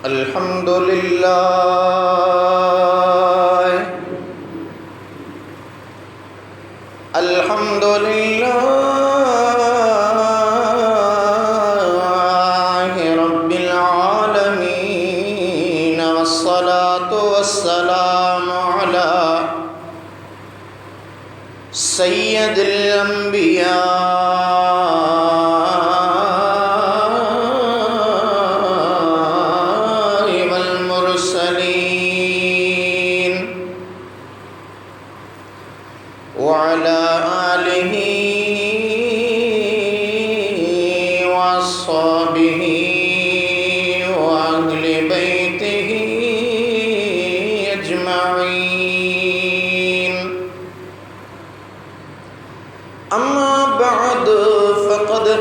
अल्हम्दुलिल्लाह अल्हम्दुलिल्लाह रब्बिल आलमीन वस्सलातु वस्सलामु अला सय्यदिल अंबिया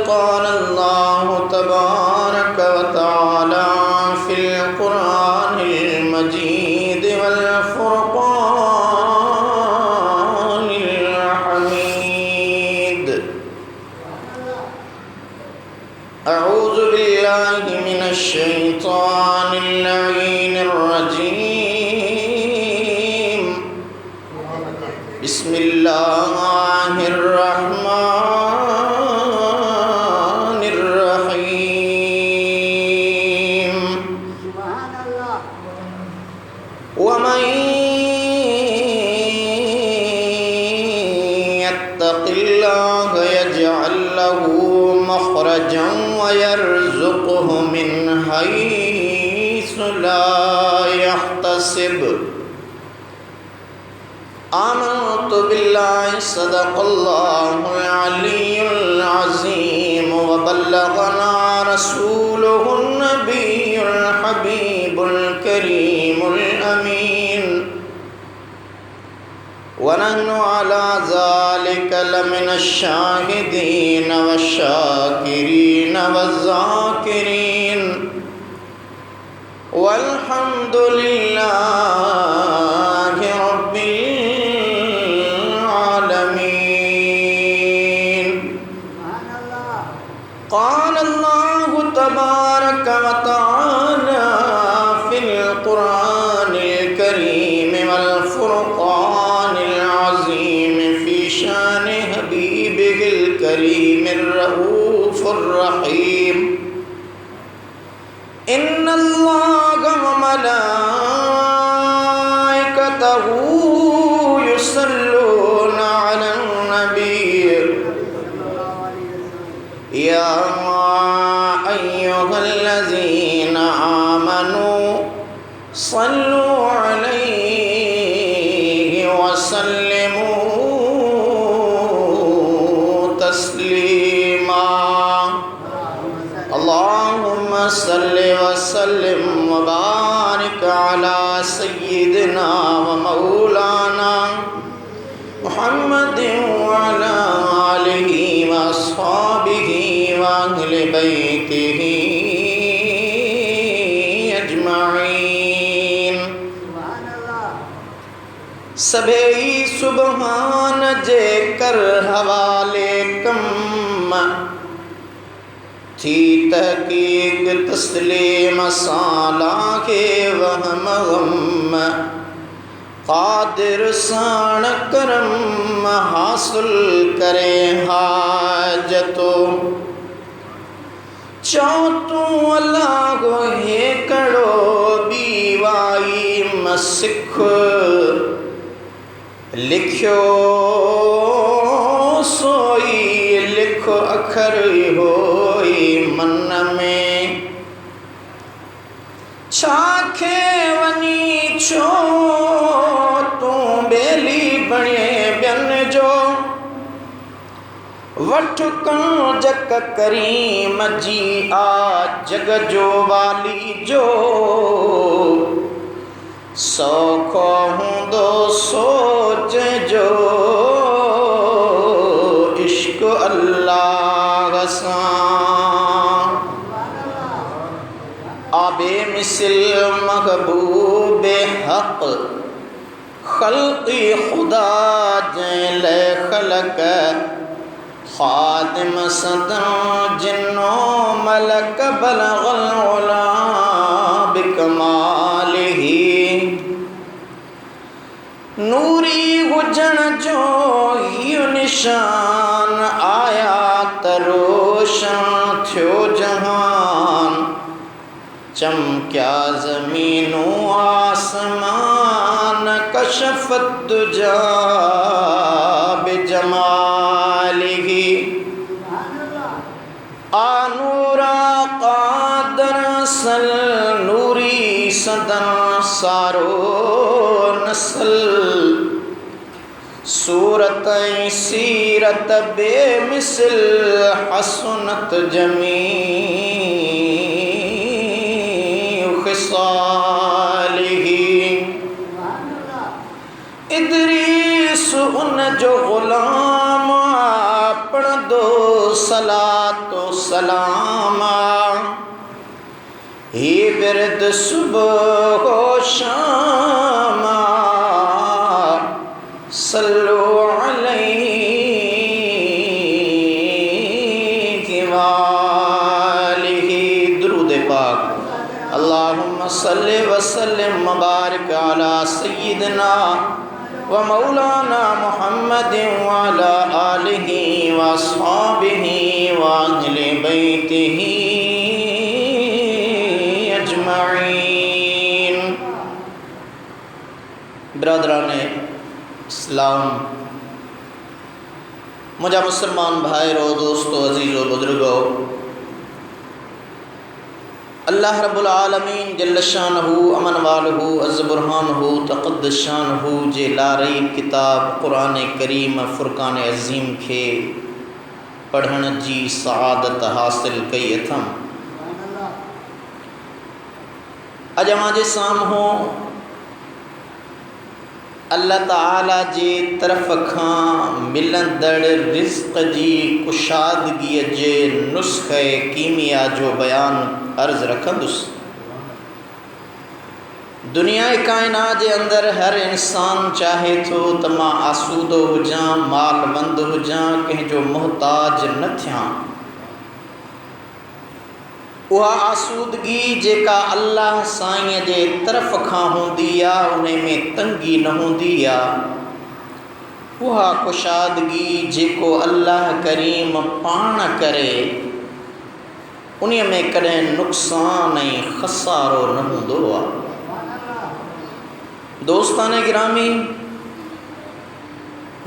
قال الله تبارك وتعالى في القرآن المجيد والفرقان الحميد أعوذ بالله من الشيطان اللعين الرجيم بسم الله الرحمن ومن يتق الله يجعل له مخرجا ويرزقه من حيث لا يحتسب آمنت بالله صدق الله العلي العظيم وبلغنا رسوله النبي الحبيب الكريم الأمين ونحن على ذلك لمن الشاهدين والشاكرين والذاكرين والحمد لله رب العالمين قال الله تبارك وتعالى في القرآن الكريم والفرقان العظيم في شان حبيبه الكريم الرؤوف الرحيم إن الله وملائكته يصلون على النبي يا أيها الذين آمنوا صلوا عليه وسلموا تسليما اللهم صل وسلم وبارك على سيدنا ومولانا محمد وعلى آله وأصحابه وأهل بيته أجمعين सबे सुबहान जे कर हवाले कम थी तहकीक तस्लीम साला के वहम गम कादिर साण करम हासिल करे हाजतो चौथो अल्लाह हे कड़ो बीवाई मसिख लिखो सोई लिखो अखर होई मन में छाखे वनी छो तू बेली बणे बियन जो वठ कण जक करीम जी आ जग जो वाली जो सौखो हूंदो सोच जो इश्क अल्लाह सां आबे मिसल महबूब हक खल्क़ी खुदा जैल खलक खादिम सदर जिन्नो मलक बलगल उला शान आया त रोशन थियो जहान चमक्या ज़मीनो आसमान कशफ़त दुजा बिजमालिही आनूरा कादर सल नूरी सदन सारो नसल सूरत सीरत बेमिसल हसनत जमी खिसालिही इदरीस उन जो गुलाम पढ़ दो सलातो सलाम ही बिरद सुबह हो शाम सल्लु अलैहि वालिही दुरूद पाक अल्लाहुम्मा सल्लि व सल्लिम मुबारक अला सय्यिदना व मौलाना मुहम्मदिन व अला आलिहि व अस्हाबिहि व अहले बैतिहि अजमईन। ब्रदराने इस्लाम, मुझा मुसलमान भाई रो दोस्तों अजीज़ो बुजुर्गो, अल्लाह रब्बुल आलमीन जल्ल शानहु अमन वालहु अज़्ज़ बुरहानहु तक़द्दस शानहु जे लारई किताब क़ुरान करीम फ़ुरक़ान अज़ीम खे पढ़ण जी सआदत हासिल कई अथम। अज मांजे साम्हूं अल्लाह ताला जे तरफ़ खां मिलंदड़ रिज़्क़ जी कुशादगी जे नुस्ख़े कीमिया जो बयान अर्ज़ रखंदुसि। दुनिया कायनात जे अंदर हर इंसान चाहे थो त मां आसूदो हुजां, मालमंद हुजां, कंहिंजो मुहताज न थियां। उहा आसूदगी जेका अल्लाह साईं जे तरफ़ खां हूंदी आहे उन में तंगी न हूंदी आहे। उहा कुशादगी जेको अल्लाह करीम पाण करे उन में कॾहिं नुक़सान ऐं ख़सारो न हूंदो आहे। दोस्ताने गिरामी,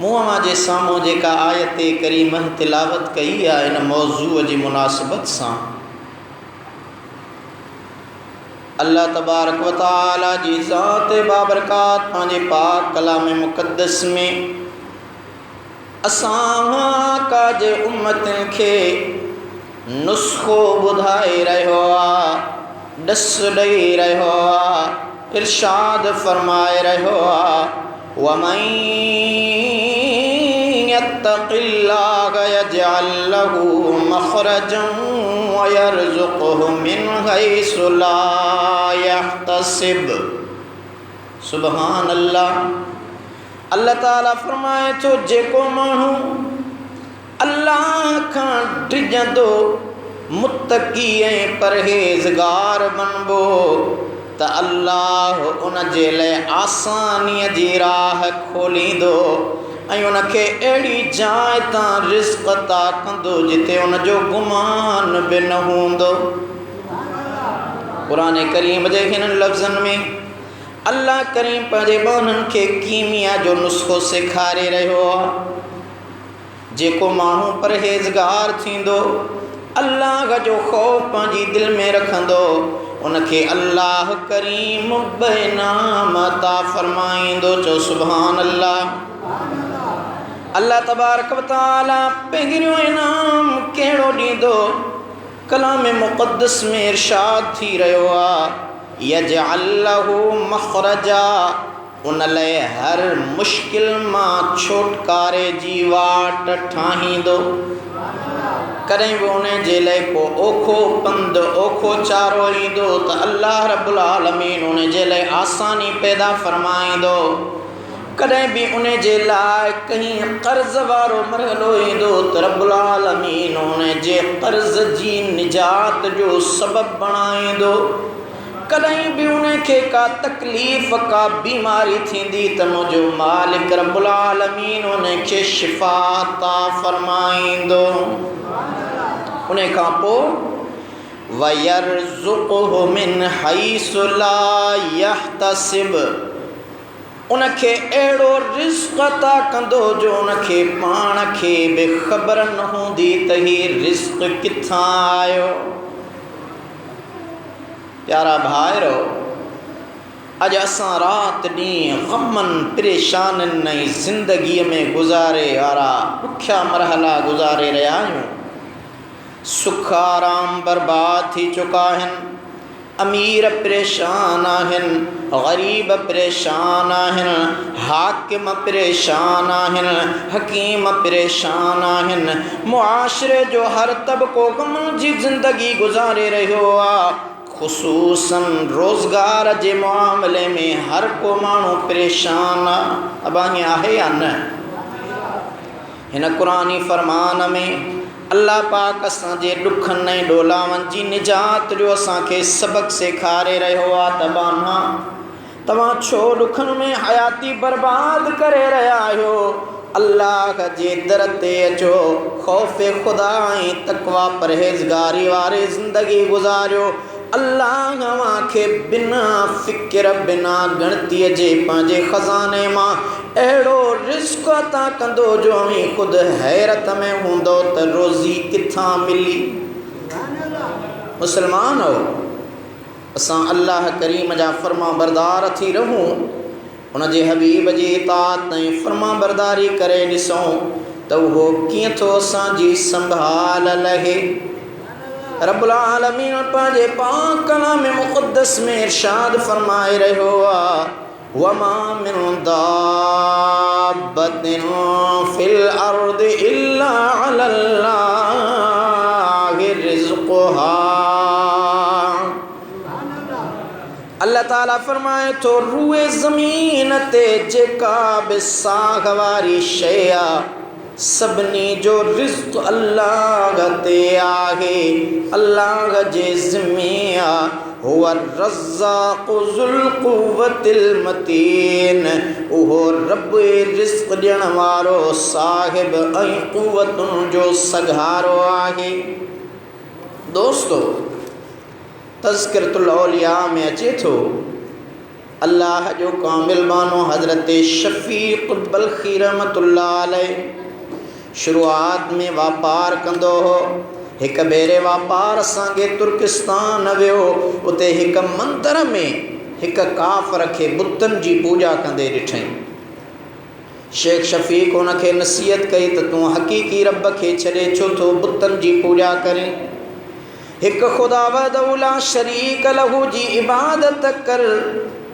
मूं जे साम्हूं जेका आयत करीम तिलावत कई आहे इन मौज़ूअ जी मुनासिबत सां अल्लाह तबारक व तआला जी ज़ात बाबरकात पंहिंजे पाक कलाम मुक़द्दस में असां काजे उम्मतन खे नुस्ख़ो ॿुधाए रहियो आहे, ॾस ॾेई रहियो आहे, इरशाद फरमाए रहियो आहे वमन यत्तक़िल्लाह यजअल लहू मख़रजन व यरज़ुक़हु मिन हैसु ला यहतसिब। सुबहान अल्लाह। अल्लाह ताला फरमाए थो जेको माण्हू अल्लाह खां डिॼंदो, मुत्तक़ी ऐं परहेज़गार बनबो त अल्लाह उन जे लाइ आसानीअ जी राह खोलींदो ऐं उनखे अहिड़ी जाइ तां रिज़्क़ अता कंदो जिते उनजो गुमान बि न हूंदो। क़ुरान करीम जे हिन लफ़्ज़नि में अल्लाह करीम पंहिंजे ॿारनि खे कीमिया जो नुस्ख़ो सेखारे रहियो आहे। जेको माण्हू परहेज़गार थींदो, अल्लाह जो ख़ौफ़ पंहिंजी दिलि में रखंदो, उनखे अल्लाह करीम ॿ इनाम अता फ़रमाईंदो। चओ सुभान अल्लाह। अल्लाह तबारक व तआला पहिरियों इनाम कहिड़ो ॾींदो? कलाम मुक़द्दस में इरशाद थी रहियो आहे यजअल लहू मख़रजा, उन लाइ हर मुश्किल मां छुटकारे जी वाट ठाहींदो। कॾहिं बि उन जे लाइ को ओखो पंधु, ओखो चारो ईंदो त अल्लाह रब्बुल आलमीन उन जे लाइ आसानी पैदा फ़रमाईंदो। कॾहिं बि उन जे लाइ कहीं कर्ज़ वारो मरहलो ईंदो त रब्बुल आलमीन उन जे कर्ज़ जी निजात जो सबबु बणाईंदो। कदई भी उनके का तकलीफ़ का बीमारी थींदी त मुझो मालिक रब्बुल आलमीन उनके शिफा अता फरमाइंदो। उन खां पोइ वयरज़ुक़हु मिन हैसु ला यहतसिब, उनखे अहिड़ो रिज़्क़ अता कंदो जो उनखे पाण खे बि ख़बर न हूंदी त ही रिज़्क़ किथां आयो। प्यारा भाइरो, अॼु असां राति ॾींहुं ग़मनि परेशानियुनि नई ज़िंदगीअ में गुज़ारे वारा ॾुखिया मरहला गुज़ारे रहिया आहियूं। सुख आराम बर्बाद थी चुका आहिनि, अमीर परेशान आहिनि, ग़रीब परेशान आहिनि, हाकिम परेशान आहिनि, हकीम परेशान आहिनि। मुआशरे जो हर तबक़ो ग़म जी ज़िंदगी गुज़ारे रहियो आहे। ख़ुसूसन रोज़गार जे मामले में हर को माण्हू परेशान आहे। अबा हीअं आहे या न? हिन क़ुरानी फ़रमान में अल्लाह पाक असांजे ॾुखनि ऐं ॾोलावनि जी निजात जो असांखे सबक़ सेखारे रहियो आहे। तबाना तव्हां छो ॾुखनि में हयाती बर्बाद करे रहिया आहियो? अल्लाह जे दर ते अचो, ख़ौफ़ ख़ुदा ऐं तक़वा परहेज़गारी वारी ज़िंदगी गुज़ारियो। अल्लाह तव्हांखे बिना फ़िक्र बिना गणतीअ जे पंहिंजे ख़ज़ाने मां अहिड़ो रिज़्क़ अता कंदो जो ख़ुदि हैरत में हूंदो त रोज़ी किथां मिली। मुस्लमान हो, असां अल्लाह करीम जा फ़र्मा बरदार थी रहूं, उन जे हबीब जी इताअत ऐं फ़र्मा बरदारी करे ॾिसूं त उहो कीअं थो असांजी संभाल लहे। रब्बुल आलमीन पंहिंजे पाक कलाम मुक़द्दस में इरशाद फरमाए रहियो आहे, वमा मिन दाब्बतिन फिल अर्दि इल्ला अलल्लाहि रिज़्क़ुहा। अल्लाह ताला फरमाए थो, रूए ज़मीन ते जेका बि साह वारी शइ आहे सभिनी जो रिज़्क़ अल्लाह ते आहे, अल्लाह जे ज़िम्मे आहे। हुव रज़्ज़ाक़ु ज़ुल क़ुव्वतिल मतीन, उहो रब रिज़्क़ ॾियण वारो साहिब ऐं क़ुव्वतुनि जो सघारो आहे। दोस्तो, तज़किरतुल औलिया में अचे थो, अल्लाह जो कामिल बानो हज़रत शफ़ीक़ बल्खी रहमतुल्लाह अलैह शुरुआत में वापार कंदो हो। हिक भेरे वापार संगे तुर्किस्तान वियो, उते हिक मंदर में हिक काफ़र खे बुतनि जी पूजा कंदे ॾिठई। शेख शफ़ीक़ उनखे नसीहत कई त तूं हक़ीक़ी रब खे छॾे छो थो बुतनि जी पूजा करीं, हिक ख़ुदा वहदहु ला शरीक लहू जी इबादत कर।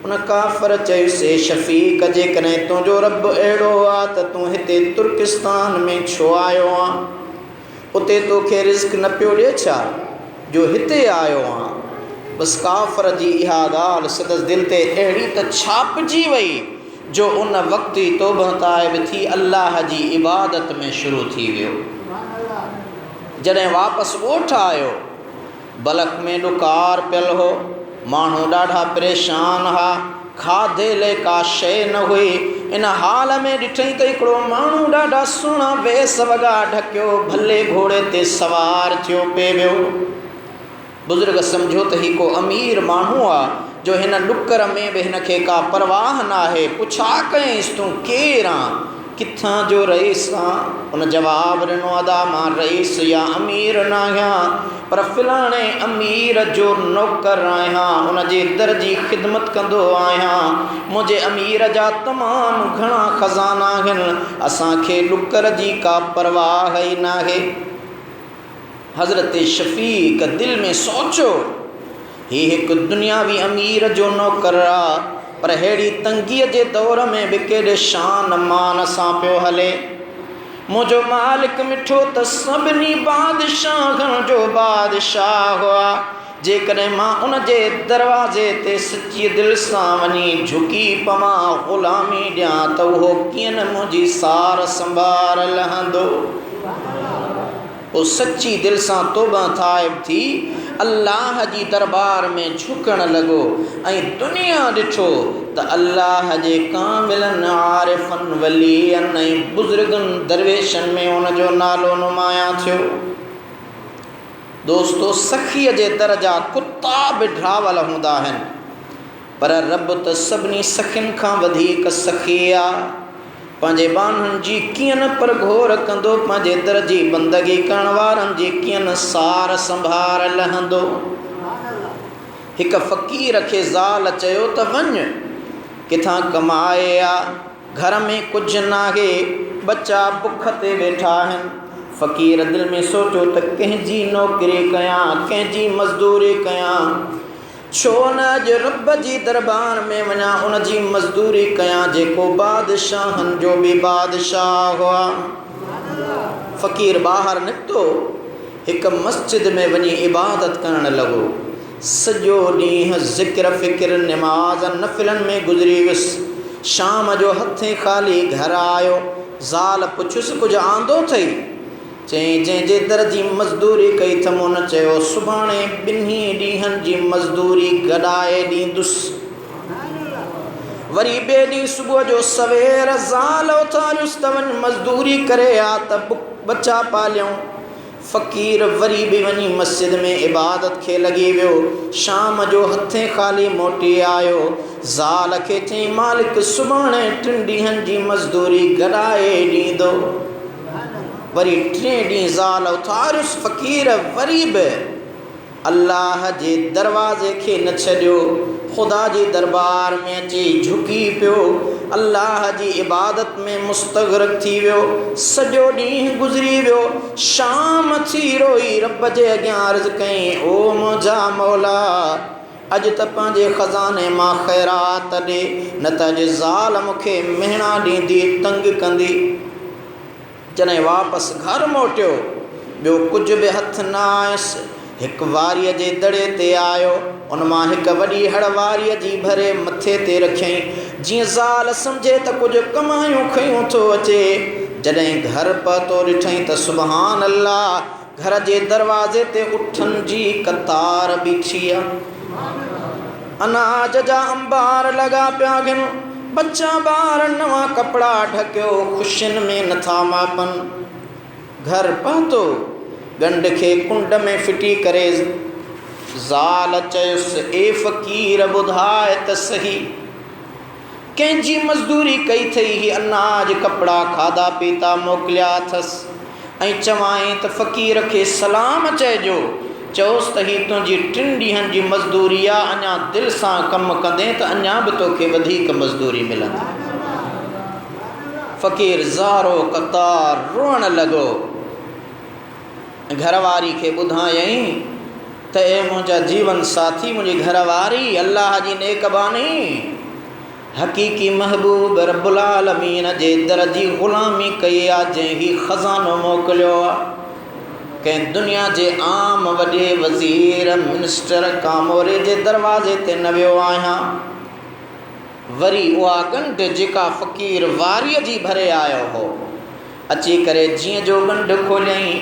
उन काफ़र चयुसि, शफ़ीक़ जेकॾहिं तुंहिंजो रब अहिड़ो आहे त तूं हिते तुर्किस्तान में छो आयो आहे? उते तोखे रिज़्क़ न पियो ॾिए छा जो हिते आयो आहे? बसि काफ़र जी इहा ॻाल्हि संदसि दिलि ते अहिड़ी त छापिजी वई जो उन वक़्तु ई तौबह ताइब थी अल्लाह जी इबादत में शुरू थी वियो। जॾहिं वापसि ॻोठ आयो, बलख में ॾुकार पियल हो, माण्हू ॾाढा परेशान हुआ, खाधे लाइ का शइ न हुई। इन हाल में ॾिठई त हिकिड़ो माण्हू ॾाढा सुहिणा वेस वॻा ढकियो भले घोड़े ते सवार थियो पे वियो। बुज़ुर्ग सम्झो त ही को अमीर माण्हू आहे जो हिन ॾुकर में बि हिन खे का परवाह न आहे। पुछा कयईंसि, तूं केरु आहीं, किथां जो रईस आहीं? उन जवाबु ॾिनो, अदा मां रईस या अमीर न आहियां, पर फ़िलाणे अमीर जो नौकर आहियां, उन जे दर जी ख़िदमत कंदो आहियां। मुंहिंजे अमीर जा तमामु घणा ख़ज़ाना आहिनि, असांखे ॾुकर जी का परवाह ई न आहे। हज़रत शफ़ीक़ दिलि में सोचियो, हीउ हिकु दुनियावी अमीर जो नौकर आहे, पर अहिड़ी तंगीअ जे दौर में बि केॾे शान मान सां पियो हले। मुंहिंजो मालिक मिठो त सभिनी बादशाहनि जो बादशाह हुआ। जेकॾहिं मां उन जे दरवाज़े ते सची दिलि सां वञी झुकी पवां, ग़ुलामी ॾियां, त उहो कीअं न मुंहिंजी सार संभाल लहंदो। पोइ सची दिलि सां तौबह ताइब थी अल्लाह जी दरबार में झुकण लॻो ऐं दुनिया ॾिठो त अल्लाह जे कामिलनि आरिफ़नि वलीअनि ऐं बुज़ुर्गनि दरवेशनि में उनजो नालो नुमायां थियो। दोस्तो, सखीअ जे दर्जा कुता बि ड्रावल हूंदा आहिनि, पर रब त सभिनी सखियुनि खां वधीक सखी आहे। पंहिंजे बाननि जी कीअं न परघोर कंदो, पंहिंजे दर जी बंदगी करण वारनि जी कीअं न सार संभार लहंदो। हिकु फ़क़ीर खे ज़ाल चयो त वञ किथां कमाए आ, घर में कुझु नाहे, बच्चा बुख ते वेठा आहिनि। फ़क़ीर दिलि में सोचियो त कंहिंजी नौकिरी कयां, कंहिंजी मज़दूरी कयां, छो न अॼु रब जी दरबार में वञा, उन जी मज़दूरी कयां जेको बादशाहनि जो बि बादशाह हुआ। फ़क़ीर ॿाहिरि निकितो, हिकु मस्जिद में वञी इबादत करणु लॻो। सॼो ॾींहुं ज़िक्र फ़िक्र निमाज़ नफ़िलनि में गुज़री वियुसि। शाम जो हथे ख़ाली घर आयो। ज़ाल पुछियुसि कुझु आंदो अथई? चई जंहिंजे दर जी मज़दूरी कई अथमि उन चयो सुभाणे ॿिन्ही ॾींहंनि जी मज़दूरी गॾाए ॾींदुसि। वरी ॿिए ॾींहुं सुबुह जो सवेर ज़ाल उथारियुसि त वञ मज़दूरी करे आ त बच्चा पालियऊं। फ़क़ीर वरी बि वञी मस्जिद में इबादत खे लॻी वियो। शाम जो हथे ख़ाली मोटी आयो। ज़ाल खे चई मालिक सुभाणे 3 ॾींहंनि जी मज़दूरी गॾाए ॾींदो। वरी 3 ॾींहं ज़ाल उथारियुसि। फ़क़ीर वरी बि अल्लाह जे दरवाज़े खे न छॾियो, ख़ुदा जी दरबार में अची झुकी पियो, अल्लाह जी इबादत में मुस्तग़रक़ थी वियो। सॼो ॾींहुं गुज़री वियो। शाम थी रोई रब जे अॻियां अर्ज़ु कई, ओ मुंहिंजा मौला, अॼु त पंहिंजे ख़ज़ाने मां ख़ैरात ॾे, न त अॼु ज़ाल मूंखे मेणा ॾींदी, तंग कंदी। जॾहिं वापसि घर मोटियो, ॿियो कुझु बि हथ न आयुसि। हिकु वारीअ जे दड़े ते आयो, उन मां हिकु वॾी हड़ वारीअ जी भरे मथे ते रखियईं, जीअं ज़ाल सम्झे त कुझु कमायूं खयूं थो अचे। जॾहिं घर पहुतो ॾिठईं त सुभान अल्लाह, घर जे दरवाज़े ते उठनि जी कतार बीठी आहे। अनाज जा अंबार लॻा पिया गिन, बच्चा ॿार नवां कपिड़ा ढकियो, ख़ुशियुनि में नथा मापनि। घर पहुतो, गंढ खे कुंड में फिटी करे ज़ाल चयुसि, ए फ़क़ीर ॿुधाए त सही, कंहिंजी मज़दूरी कई अथई? ही अनाज कपिड़ा खाधा पीता मोकिलिया अथसि। ऐं चवाई त फ़क़ीर खे सलाम चइजो, चयोसि त ही तुंहिंजी 3 ॾींहंनि जी मज़दूरी आहे, अञा दिलि सां कमु कंदे त अञा बि तोखे वधीक मज़दूरी मिलंदी। फ़क़ीर ज़ारो कतार रोअण लॻो। घरवारी खे ॿुधायईं त ए मुंहिंजा जीवन साथी, मुंहिंजी घरवारी अल्लाह जी नेकबानी, हक़ीक़ी महबूब रब्बुल आलमीन जे दर जी ग़ुलामी कई आहे, जंहिं ही ख़ज़ानो मोकिलियो आहे। कंहिं दुनिया जे आम वॾे वज़ीर मिनिस्टर कामोरे जे दरवाज़े ते न वियो आहियां। वरी उहा गंढ जेका फ़क़ीर वारीअ जी भरे आयो हो, अची करे जीअं जो गंढ खोलियईं,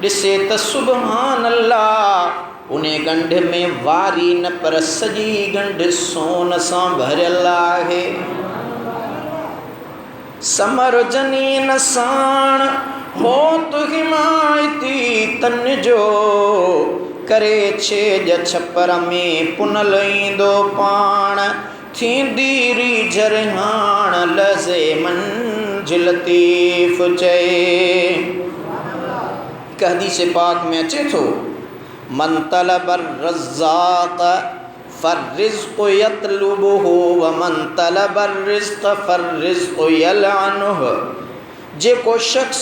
ॾिसे त सुभान अल्लाह, उन गंढ में वारी न पर सॼी गंढ सोन सां भरियल आहे। समर जनीन साण होत हिमायती तन जो, करे छेज छपर में पुनल ईंदो पाण, थींदी रीझर हाण लज़े मंझि लतीफ़ चए। हदीस पाक में अचे थो, मन तलब रज़्ज़ाक़ फ़र्रिज़्क़ु यतलुबुहु व मन तलब रिज़्क़ फ़र्रिज़्क़ु यलअनुहु। जेको शख़्स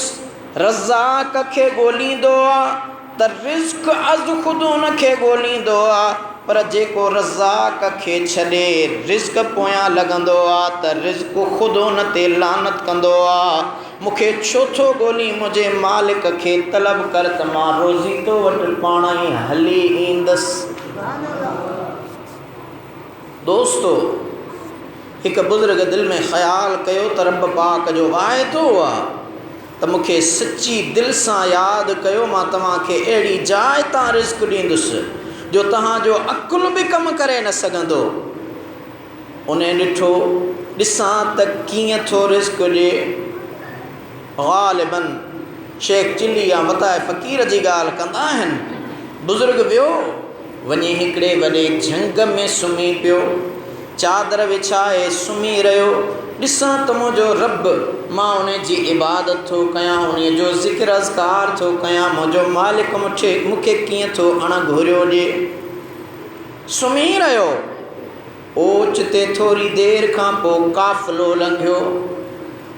रज़्ज़ाक़ खे ॻोल्हींदो आहे त रिज़्क़ अज़ ख़ुदि उन खे ॻोल्हींदो आहे, पर जेको रज़्ज़ाक़ खे छॾे रिज़्क़ पोयां लॻंदो आहे त रिज़्क़ ख़ुदि उन ते लानत कंदो आहे। मूंखे छो थो ॻोल्ही, मुंहिंजे मालिक खे तलब कर त मां रोज़ी तो वटि पाण ई हली ईंदसि। दोस्तो, हिकु बुज़ुर्ग दिलि में ख़्यालु कयो त रब पाक जो वाइदो आहे त मूंखे सची दिलि सां यादि कयो, मां तव्हांखे अहिड़ी जाइ तां रिज़्क़ ॾींदुसि, जो तव्हांजो अकुल बि कमु करे न सघंदो। उन ॾिठो ॾिसां त कीअं थो रिस्क ॾिए। ग़ालिबन शेख चिलिया मताए फ़क़ीर जी ॻाल्हि कंदा आहिनि। बुज़ुर्ग वियो वञी हिकिड़े वॾे झंग में सुम्ही पियो, चादर विछाए सुम्ही रहियो। ॾिसां त मुंहिंजो रब, मां उन जी इबादत थो कयां, उन जो ज़िक्र अज़कार थो कयां, मुंहिंजो मालिक मूंखे कीअं थो अणघोरियो ॾिए। सुम्ही रहियो। ओचिते थोरी देरि खां पोइ काफ़िलो लंघियो।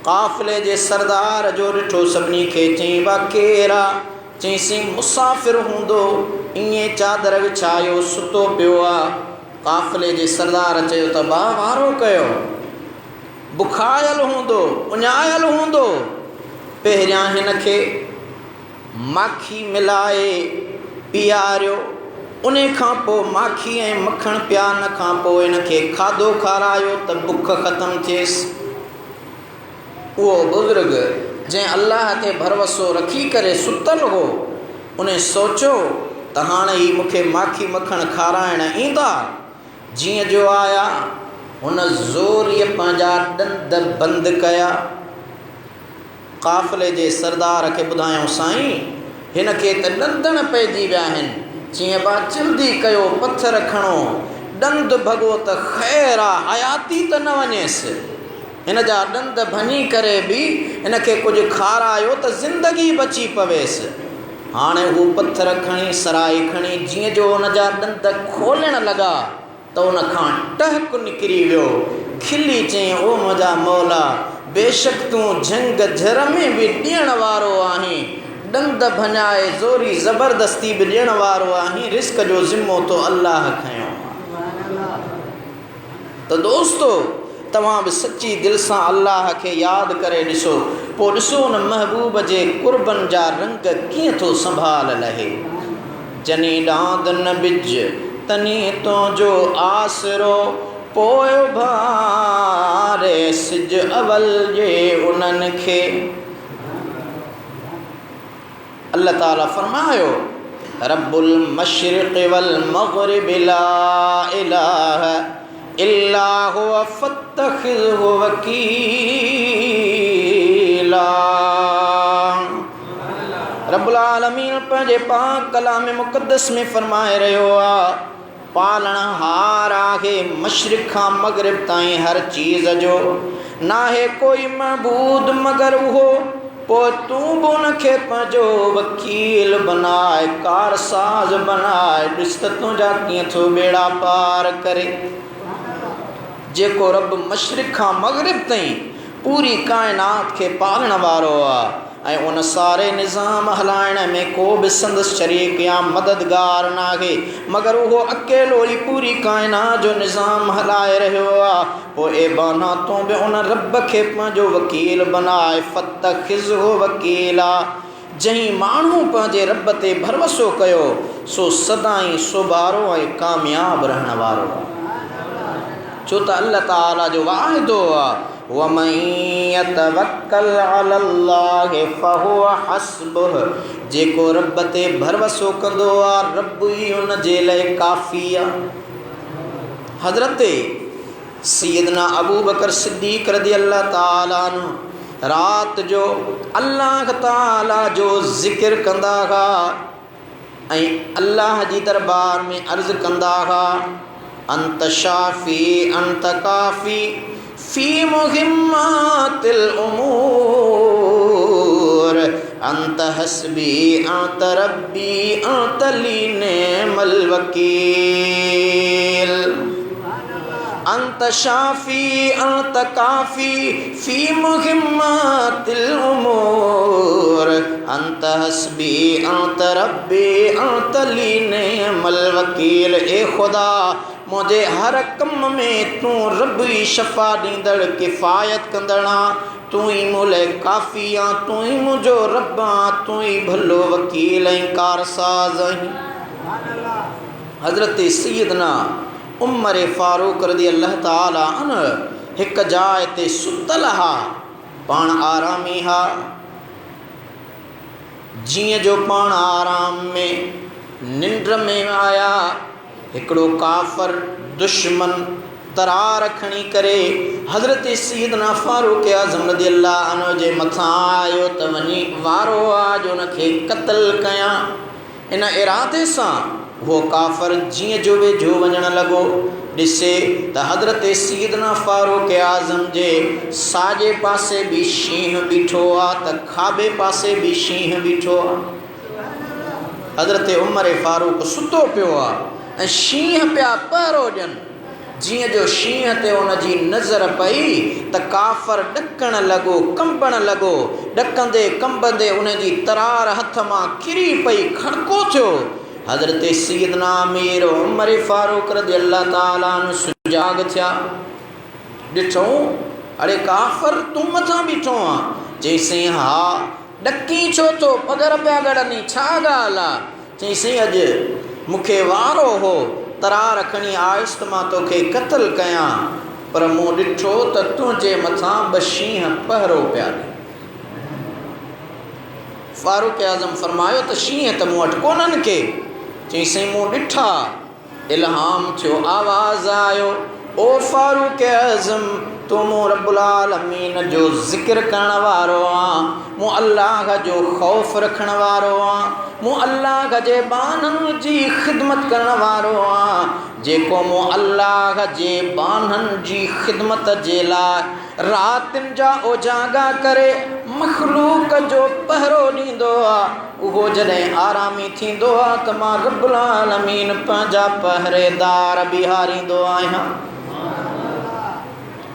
काफ़िले जे सरदार जो ॾिठो, सभिनी खे चईं बा केरु आहे? चईंसीं मुसाफ़िर हूंदो, ईअं चादर विछायो सुतो पियो आहे। काफ़िले जे सरदार चयो त बा वारो कयो, बुखायल हूंदो, उञायल हूंदो। पहिरियां हिन खे माखी मिलाए पीआरियो, उन खां पोइ माखी ऐं मखण पियारण खां पोइ हिन खे खाधो खारायो त बुख ख़तमु थिएसि। उहो बुज़ुर्ग जंहिं अल्लाह ते भरोसो रखी करे सुतल हो, उन सोचियो त हाणे ई मूंखे माखी मखण खाराइण ईंदा। जीअं जो आया हुन ज़ोरीअ पंहिंजा ॾंद बंदि कया। काफ़िले जे सरदार खे ॿुधायूं, साईं हिन खे त ॾंदण पइजी विया आहिनि। जीअं बा जल्दी कयो, पथर खणो, ॾंद भॻो त ख़ैर आहे, हयाती त न वञेसि। हिन जा ॾंद भञी करे बि हिन खे कुझु खारायो त ज़िंदगी बची पवेसि। हाणे हू पथर खणी, सराई खणी, जीअं जो हुन जा ॾंद खोलण लॻा त उन खां टहक निकिरी वियो। खिली चईं, ओ मुंहिंजा मौला, बेशक तूं झंग झर में बि ॾियण वारो आहीं, ॾंद भञाए ज़ोरी ज़बरदस्ती बि ॾियण वारो आहीं। रिस्क जो ज़िम्मो तो अल्लाह खयो। त दोस्तो, तव्हां बि सची दिलि सां अल्लाह खे यादि करे ॾिसो, पोइ ॾिसो उन महबूब जे कुर्बन जा रंग कीअं थो संभाल लहे। जनी डांद न बिज तनी तो जो आसरो, पोयो भारे सिज अवल जे उन्हनि खे। अल्लाह ताला फरमायो, रब्बुल मशरिक़ वल मग़रिब ला इलाहा इल्ला हुवा फत्तखिज़हु वकीला। रब्बुल आलमीन पंहिंजे पाक कलाम मुक़द्दस में फरमाए रहियो आहे, पालणहार आहे मशरिक़ खां मग़रिब ताईं हर चीज़ जो, नाहे कोई महबूद मगर उहो। पोइ तूं बि उनखे पंहिंजो वकील बनाए, कारसाज़ बनाए। ॾिस त तुंहिंजा कीअं थो बेड़ा पार करे। जेको रब मशरिक़ खां मग़रिब ताईं पूरी काइनात खे पालण वारो आहे ऐं उन सारे निज़ाम हलाइण में को बि संदसि शरीक या मददगार नाहे, मगर उहो अकेलो ई पूरी काइनात जो निज़ाम हलाए रहियो आहे। पोइ ए बाना तूं बि उन रब खे पंहिंजो वकील बनाए, फत्तखिज़हु वकीला। जंहिं माण्हू पंहिंजे रब ते भरोसो कयो, सो सदाईं सोभारो ऐं कामयाब रहण वारो आहे। छो त अल्लाह ताला जो वाइदो आहे, वमन यतवक्कल अलल्लाहि फहुव हस्बुह। जेको रब ते भरोसो कंदो आहे, रब ई उन जे लाइ काफ़ी आहे। हज़रत सैयदना अबू बकर सिद्दीक़ रज़ी अल्लाह ताला अन्हु रात जो अल्लाह ताला जो ज़िक्र कंदा हुआ ऐं अल्लाह जी दरबार में अर्ज़ कंदा हुआ, अंत शाफ़ी अंत काफ़ी फ़ी मुहिम्मातिल उमूर, अंत हस्बी अंत रब्बी अंत ली नेमल वकील। अंत शाफ़ी अंत काफ़ी फ़ी मुहिम्मातिल उमूर, अंत हस्बी अंत रब्बी अंत ली नेमल वकील। ए खुदा, मुझे हर कम में तूं रब ई शफ़ा ॾींदड़ किफ़ायत कंदड़ा, तूं ई मूले काफ़ी आ, तूं ई मुंहिंजो रब आ, तूं ई भलो वकील ऐं कारसाज़ आहीं। हज़रत सैयदना उमर फारूक रज़ी अल्लाह ताला अन्हु हिक जाइ ते सुतल हा, पाण आरामी हा। जीअं जो पाण आराम में निंड में आया हिकिड़ो काफ़र दुश्मन तरार खणी करे हज़रत सैयदना फारूक आज़म रज़ियल्लाहु अन्हु जे मथां आयो त वञी वारो आहे जो उनखे क़त्ल कयां। इन इरादे सां वो काफ़र जीअं जो वेझो वञणु लॻो, ॾिसे त हज़रत सैयदना फारूक आज़म जे साॼे पासे बि शींहुं बीठो आहे त खाॿे पासे बि शींहुं बीठो आहे। हज़रत उमर फारूक सुतो पियो आहे ऐं शींहं पिया पहरो ॾियनि। जीअं जो शींहं ते उनजी नज़र पई त काफ़र ॾकणु लॻो, कंबणु लॻो। ॾकंदे कंबंदे उनजी तरार हथ मां किरी पई, खड़को थियो। हज़रत सैयदना अमीर उमर फारूक रज़ियल्लाहु ताला अन्हु सुजाग थिया। ॾिठऊं अड़े काफ़र तूं मथां बीठो आहे? चईंसि हा। ॾकी छो थो? पगर पिया ॻड़नी, छा ॻाल्हि आहे? चईंसि अॼु मूंखे वारो हो तरार खणी आयुसि त मां तोखे क़त्ल कयां, पर मूं ॾिठो त तुंहिंजे मथां ॿ शींहं पहरो पिया ॾियनि। फारूक आज़म फरमायो त शींहं त मूं वटि कोन्हनि के। चईंसि मूं ॾिठा, इल्हाम थियो, आवाज़ आयो, ओ फारूक आज़म तो मूं रब्बुल आलमीन जो ज़िक्र करण वारो आहियां, मूं अल्लाह जो ख़ौफ़ रखण वारो आहियां, मूं अल्लाह जे बाननि जी ख़िदमत करण वारो आहियां, जेको मूं अल्लाह जे बाननि जी ख़िदमत जे लाइ रातिनि जा उजागा करे मख़लूक जो पहरो ॾींदो आहे। उहो जॾहिं आरामी थींदो आहे त मां रब्बुल आलमीन पंहिंजा पहरेदार बिहारींदो आहियां।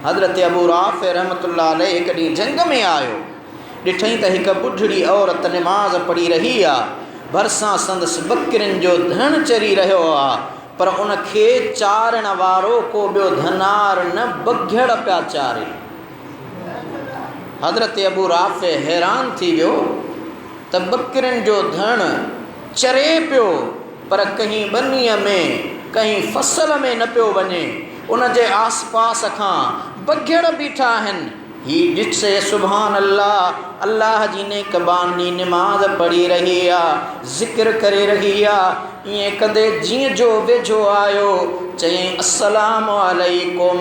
हज़रत अबू राफ़े रहमतुल्लाह अलैह हिकु ॾींहुं जंग में आयो। ॾिठईं त हिकु ॿुढड़ी औरत निमाज़ पढ़ी रही आहे, भरिसां संदसि बकरियुनि जो धण चरी रहियो आहे, पर उनखे चारण वारो को ॿियो धनार न बघियड़ पिया चारे। हज़रत अबू राफ़े हैरान थी वियो त बकरियुनि जो धण चरे पियो, पर कहीं ॿनीअ में कहीं फसल में न पियो वञे। उन जे आस पास खां बघियड़ बीठा आहिनि। ही ॾिसे सुभान अल्लाह, अल्लाह जी नेक बानी निमाज़ पढ़ी रही आहे, ज़िक्र करे रही आहे। ईअं कंदे जीअं जो वेझो आयो चयईं अस्सलामु अलैकुम,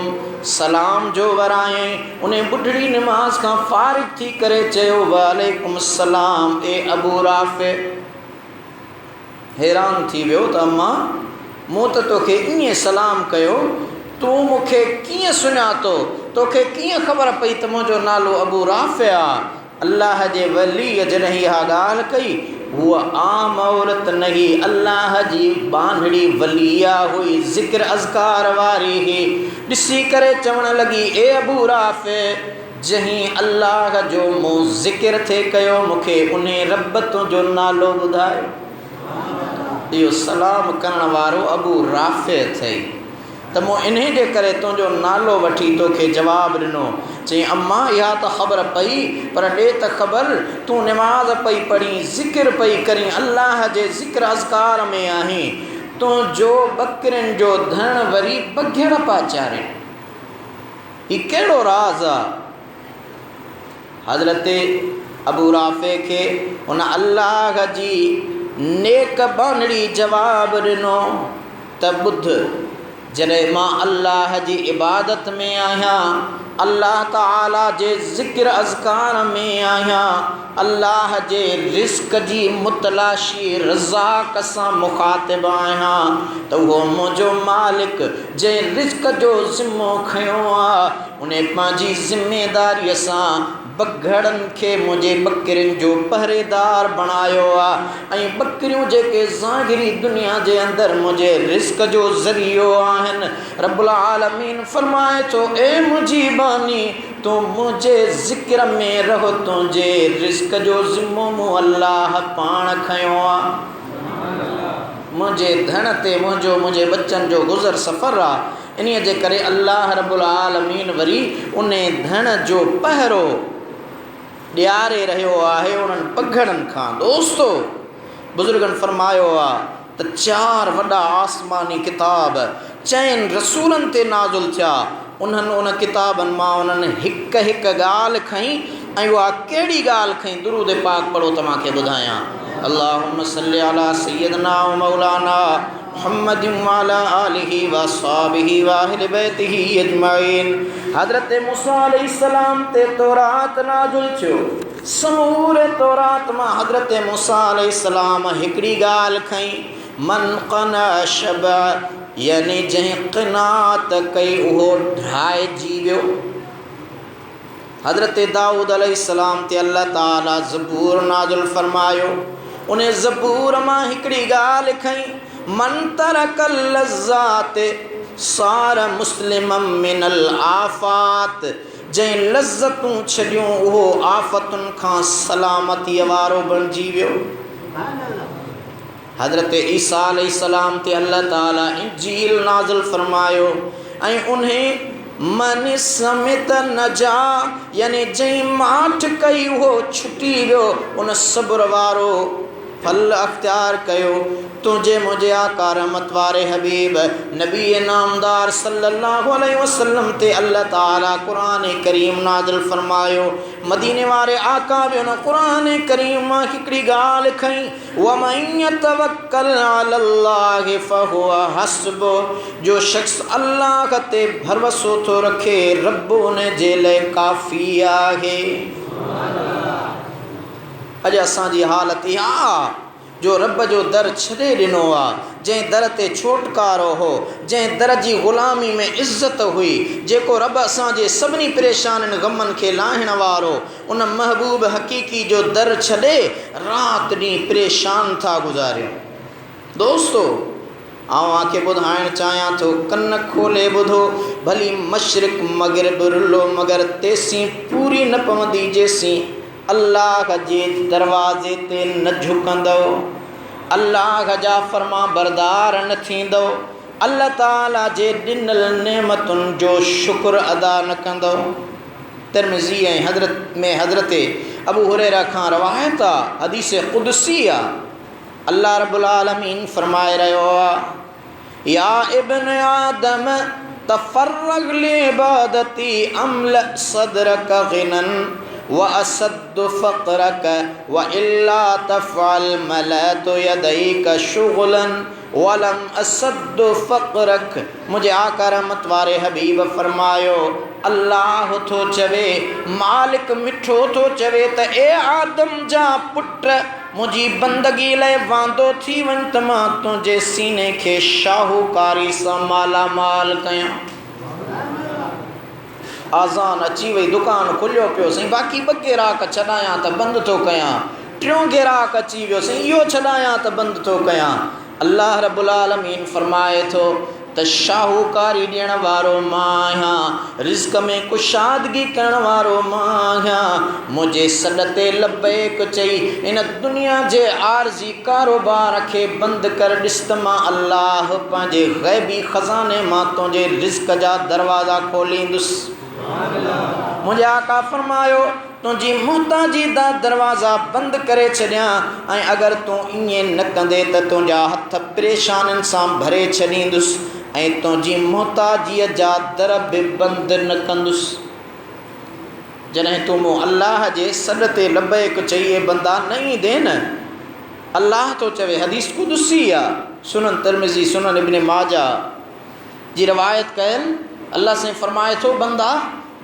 सलाम जो वरायईं। उन ॿुढड़ी निमाज़ खां फ़ारिग़ थी करे चयो वालेकुम सलाम ए अबू राफ़े। हैरान थी वियो त अम्मा मूं त तोखे ईअं सलाम कयो, तूं मूंखे कीअं सुञातो? तोखे कीअं ख़बर पई त मुंहिंजो नालो अबू राफ़े आहे? अल्लाह जे वलीअ जॾहिं इहा ॻाल्हि कई, हूअ आम औरत न हुई, अल्लाह जी बांधड़ी वलिया हुई, ज़िक्र अज़कार वारी हुई। ॾिसी करे चवणु लॻी ए अबू राफ़े, जहीं अल्लाह जो मूं ज़िक्र थे कयो, मूंखे उन रब तुंहिंजो नालो ॿुधायो। इहो सलाम करण वारो अबू राफ़े अथई, त मूं इन जे करे तुंहिंजो नालो वठी तोखे जवाबु ॾिनो। चईं अम्मा इहा त ख़बर पई, पर ॾे त ख़बर तूं निमाज़ पई पढ़ी, ज़िक्र पई करीं, अल्लाह जे ज़िक्र अज़कार में आहीं, तुंहिंजो बकरियुनि जो धण वरी बघियड़ पिया चारे। हीउ कहिड़ो राज़ आहे? हज़रत अबू राफ़े खे उन अल्लाह जी नेक बानड़ी जवाबु ॾिनो त ॿुध, जॾहिं मां अल्लाह जी इबादत में आहियां, अल्लाह ताला जे ज़िक्र अज़कार में आहियां, अल्लाह जे रिज़्क़ जी मुतलाशी रज़ाक़ सां मुखातिब आहियां, त उहो मुंहिंजो मालिक जंहिं रिज़्क़ जो ज़िम्मो खयो आहे, उन पंहिंजी ज़िमेदारीअ सां बघड़नि खे मुंहिंजे बकरियुनि जो पहरेदार बणायो आहे। ऐं बकरियूं जेके ज़ाहिरी दुनिया जे अंदरि मुंहिंजे रिज़्क़ जो ज़रियो आहिनि, रब्बुल आलमीन फरमाए थो ए मुंहिंजी बानी, तूं मुंहिंजे ज़िक्र में रहो, तुंहिंजे रिज़्क़ जो ज़िम्मो मूं अल्लाह पाण खयो आहे। मुंहिंजे धण ते मुंहिंजे बच्चनि जो गुज़र सफ़र आहे। इन्हीअ जे करे अल्लाह रब्बुल आलमीन वरी उन धण जो पहरो ॾियारे रहियो आहे उन्हनि पघड़नि खां। दोस्तो, बुज़ुर्गनि फरमायो आहे त 4 वॾा आसमानी किताब 4 रसूलनि ते नाज़ुल थिया। उन्हनि उन किताबनि मां उन्हनि हिकु ॻाल्हि खईं, ऐं उहा कहिड़ी ॻाल्हि खईं? दुरूद पाक पढ़ो तव्हांखे ॿुधायां। अल्लाहुम्मा सल्लि अला सय्यदना व मौलाना मुहम्मद व अला आलिहि व अस्हाबिहि व अहले बैतिहि अजमाइन। हज़रत मूसा अलैहिस्सलाम ते तौरात नाज़िल थियो। समूरे तौरात मां हज़रत मूसा अलैहिस्सलाम हिकिड़ी ॻाल्हि खई, मन क़ना शबा, यानी जंहिं क़नात कई उहो ढाइजी वियो। हज़रत दाऊद अलैहिस्सलाम ते अल्लाह ताला ज़बूर नाज़िल फरमायो। उन ज़बूर मां हिकिड़ी ॻाल्हि खई, मन तरकल लज़्ज़ात सार मुस्लिमम मिनल आफ़ात, जंहिं लज़्ज़तूं छॾियूं उहो आफ़तुनि खां सलामतीअ वारो बणिजी वियो। हज़रत ईसा अलैहिस्सलाम ते अल्लाह ताला इंजील नाज़िल फरमायो ऐं उन्हें मन समित नजा, यानी जंहिं माठ कई उहो छुटी वियो, उन सब्र वारो फल अख्तियार कयो। तुझे मुझे आका रहमत वारे हबीब नबी नामदार सल्लल्लाहु अलैहि वसल्लम ते अल्लाह ताला कुरान करीम नाज़िल फरमायो। मदीने वारे आका बि उन कुरान करीम मां हिकिड़ी ॻाल्हि खई, वमन यतवक्कल अलल्लाहि फहुवा हस्बुह, जो शख़्स अल्लाह ते भरोसो थो रखे रब उन जे लाइ काफ़ी आहे। अॼु असांजी हालत इहा जो रब जो दर छॾे ॾिनो आहे, जंहिं दर ते छोटकारो हो, जंहिं दर जी ग़ुलामी में इज़्ज़त हुई, जेको रब असांजे सभिनी परेशानियुनि ग़मनि खे लाहिण वारो, उन महबूब हक़ीक़ी जो दर छॾे राति ॾींहुं परेशान था गुज़ारियूं। दोस्तो, आवांखे ॿुधाइणु चाहियां थो, कन खोले ॿुधो, भली मशरिक़ मग़रिब रुलो, मगर तेसीं पूरी न पवंदी जेसीं अल्लाह जे दरवाज़े ते न झुकंदव, अल्लाह जा फरमा बरदार न थींदव, अल्लाह ताला जे ॾिनल नेमतुनि जो शुक्र अदा न कंदव। तिरमिज़ी ऐं हज़रत अबू हुरैरा खां रवायत आहे, हदीस क़ुदसी आहे। अल्लाह रब्बुल आलमीन फरमाए रहियो आहे, या इब्न आदम तफ़र्रग़ लिइबादती अम्ल सदरक ग़िनन व असद फ़क़रक व इल्ला तफ़अल मलअतु यदैक शुग़लन वलम असद फ़क़रक। मुझे आका रहमत वारे हबीब फरमायो, अल्लाह थो चवे, मालिक मिठो थो चवे त ए आदम जा पुट, मुंहिंजी बंदगी लाइ वांदो थी वञ त मां तुंहिंजे सीने खे शाहूकारी सां मालामाल कयां। आज़ान अची वई, दुकान खुलियो पियो साईं, बाक़ी 2 गिराक छॾायां त बंदि थो कयां, 3 गिराक अची वियो साईं, इहो छॾायां त बंदि थो कयां। अल्लाह रब्बुल आलमीन फरमाए थो त शाहूकारी ॾियण वारो मां आहियां, रिज़्क़ में कुशादगी करण वारो मां आहियां। मुंहिंजे सॾ ते लबैक चई इन दुनिया जे आरज़ी कारोबार खे बंदि कर, ॾिस त मां अल्लाह पंहिंजे ग़ैबी ख़ज़ाने मां तुंहिंजे रिज़्क़ जा दरवाज़ा खोलींदुसि। मुझे आका फरमायो, तुझी मुहताजी दा दरवाज़ा बंद करे छॾियां, ऐं अगर तू ईअं न कंदे त तुंहिंजा हथ परेशानियुनि सां भरे छॾींदुसि ऐं तुंहिंजी मुहताजीअ जा दर बि बंदि न कंदुसि। जॾहिं तूं मूं अल्लाह जे सॾ ते लबैक चई बंदा न ईंदे न, अल्लाह तो चवे, हदीस क़ुदसी आहे, सुनन तिरमिज़ी, सुनन इब्न माजा जी रवायत कयल। अल्लाह से फरमाए थो, बंदा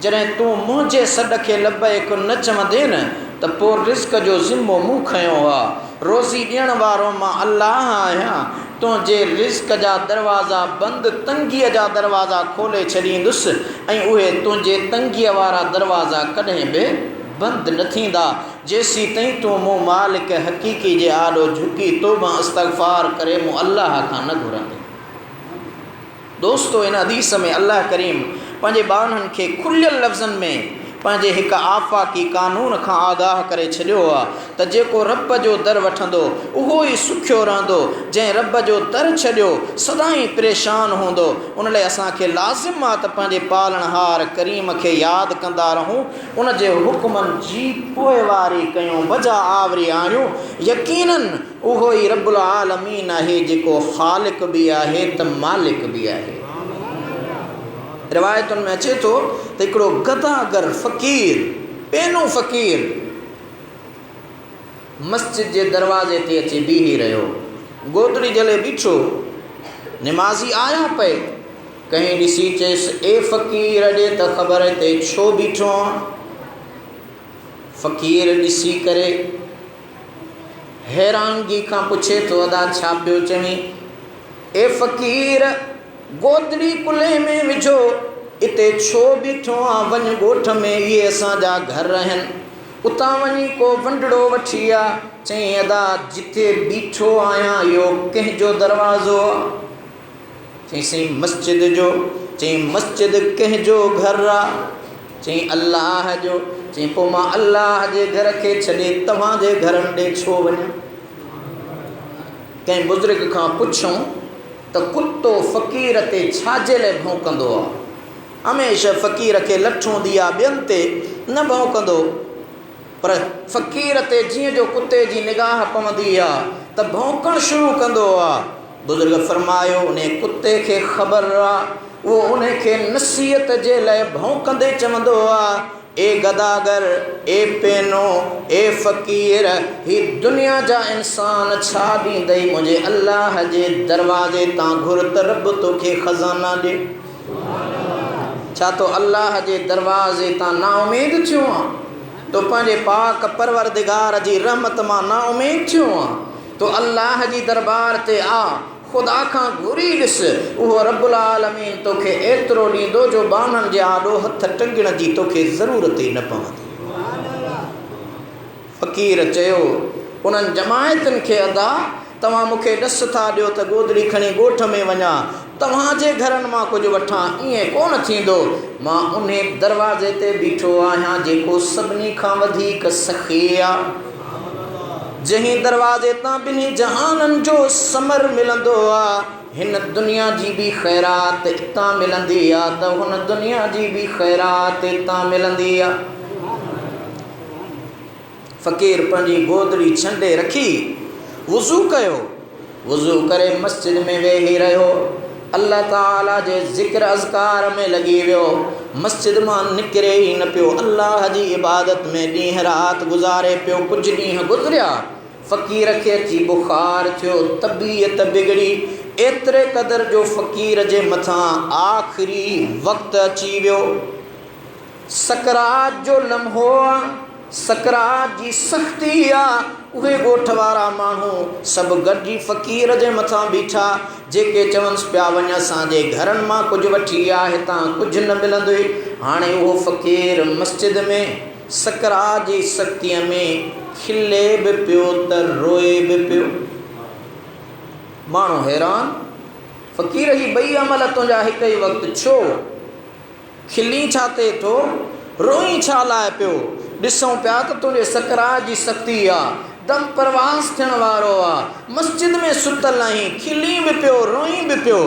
जॾहिं तूं मुंहिंजे सॾ खे लबैक न चवंदे न त पोइ रिज़्क़ जो ज़िम्मो मूं खयो आहे, रोज़ी ॾियण वारो मां अल्लाह आहियां, तुंहिंजे रिज़्क़ जा दरवाज़ा बंदि, तंगीअ जा दरवाज़ा खोले छॾींदुसि ऐं उहे तुंहिंजे तंगीअ वारा दरवाज़ा कॾहिं बि बंदि न थींदा, जेसीं ताईं तूं मूं मालिक हक़ीक़ी जे आॾो झुकी तौबा इस्तग़फ़ार करे मूं अल्लाह खां न घुरंदे। दोस्तो, इन हदीस में अल्लाह करीम पंहिंजे ॿारनि खे खुलियल लफ़्ज़नि में पंहिंजे हिकु आफ़ाक़ी कानून खां आगाह करे छॾियो आहे त जेको रब जो दर वठंदो उहो ई सुखियो रहंदो, जंहिं रब जो दर छॾियो सदाईं परेशान हूंदो। उन लाइ असांखे लाज़िम आहे त पंहिंजे पालणहार करीम खे यादि कंदा रहूं, उन जे हुकुमनि जी पोइवारी कयूं, वजा आवरी आणियूं। यकीनन उहो ई रब्बुल आलमीन आहे जेको ख़ालिक बि आहे त मालिक बि आहे। रिवायतुनि में अचे थो त हिकिड़ो गदागर फ़क़ीर, पेनो फ़क़ीर मस्जिद के दरवाजे ते अची बीही रहियो। गोदड़ी जले बीठो, नमाज़ी आया पे, कहीं ॾिसी चयसि ए फ़कीर ॾे त ख़बर ते छो बीठो आहीं। फ़कीर ॾिसी करे हैरानगी खां पुछे तो अदा छा पियो चवीं? ए फ़कीर गोदड़ी कुल्हे में विझो, इते छो बीठो आ? वञ ॻोठ में, इहे असांजा घर आहिनि, उतां वञी को वंडड़ो वठी आ। चई अदा जिथे बीठो आहियां इहो कंहिंजो दरवाज़ो आहे? चईं मस्जिद जो। चई मस्जिद कंहिंजो घर आहे? चई अल्लाह जो। चई पोइ मां अल्लाह जे घर खे छॾे तव्हांजे घरनि ॾे छो वञां? कंहिं बुज़ुर्ग खां पुछूं त कुतो फ़क़ीर ते छाजे लाइ भौंकंदो आहे? हमेशह फ़क़ीर खे लठूं दिया ॿियनि ते न भौंकंदो, पर फ़क़ीर ते जीअं जो कुते जी निगाह पवंदी आहे त भौंकणु शुरू कंदो आहे। बुज़ुर्ग फरमायो उन कुते खे ख़बर आहे, उहो उन खे नसीहत जे लाइ भौंकंदे चवंदो आहे, ए गदागर, ए पेनो, ए फ़क़ीर, ही दुनिया जा इंसान छा ॾींदई मुंहिंजे अल्लाह जे दरवाज़े तां घुर त रब तोखे ख़ज़ाना ॾे। छा तो अल्लाह जे दरवाज़े तां नाउमीद थियो आहे? तो पंहिंजे पाक परवरदिगार जी रहमत मां नाउमीद थियो आहे? तो अल्लाह जी दरबार ते आ, ख़ुदा खां घुरी ॾिस, उहो रब्बुल आलमीन तोखे एतिरो ॾींदो जो बाननि जे आॾो हथ टंगण जी तोखे ज़रूरत ई न पवंदी। फ़क़ीर चयो उन्हनि जमायतुनि खे अदा तव्हां मूंखे ॾस था ॾियो त गोदड़ी खणी ॻोठ में वञा, तव्हांजे घरनि मां कुझु वठां, ईअं कोन थींदो। मां उन दरवाज़े ते बीठो आहियां जेको सभिनी खां वधीक सख़ी आहे, जंहिं दरवाज़े तां ॿिन्ही जहाननि जो समर मिलंदो आहे। हिन दुनिया जी बि ख़ैरात हितां मिलंदी आहे त हुन दुनिया जी बि ख़ैरात हितां मिलंदी आहे। फ़क़ीर पंहिंजी गोदड़ी छंडे रखी वुज़ू कयो, वुज़ू करे मस्जिद में वेही रहियो, अल्लाह ताला जे ज़िक्र अज़कार में लॻी वियो, मस्जिद मां निकिरे ई न पियो, अल्लाह जी इबादत में ॾींहुं राति गुज़ारे पियो। कुझु ॾींहं गुज़रिया, फ़क़ीर खे अची बुख़ार थियो, तबीयत बिगड़ी, एतिरे क़दुरु जो फ़क़ीर जे मथां आख़िरी वक़्तु अची वियो। सकरात जो लम्हो आहे, सकरात जी सख़्ती आहे। उहे ॻोठ वारा माण्हू सभु गॾिजी फ़क़ीर जे मथां बीठा, जेके चवनिसि पिया वञ असांजे घरनि मां कुझु वठी आ, हितां कुझु न मिलंदुई। हाणे उहो फ़क़ीर मस्जिद में सकरात जी सख़्तीअ में खिले बि पियो त रोए बि पियो। माण्हू हैरान, फ़क़ीर ही ॿई अमल तुंहिंजा हिकु ई वक़्तु छो? खिली छा थिए थो, रोई छा लाइ पियो? ॾिसूं पिया त तुंहिंजे सकरात जी सख़्ती आहे, दम परवास थियण वारो आहे, मस्जिद में सुतल आहीं, खिली बि पियो रोई बि पियो।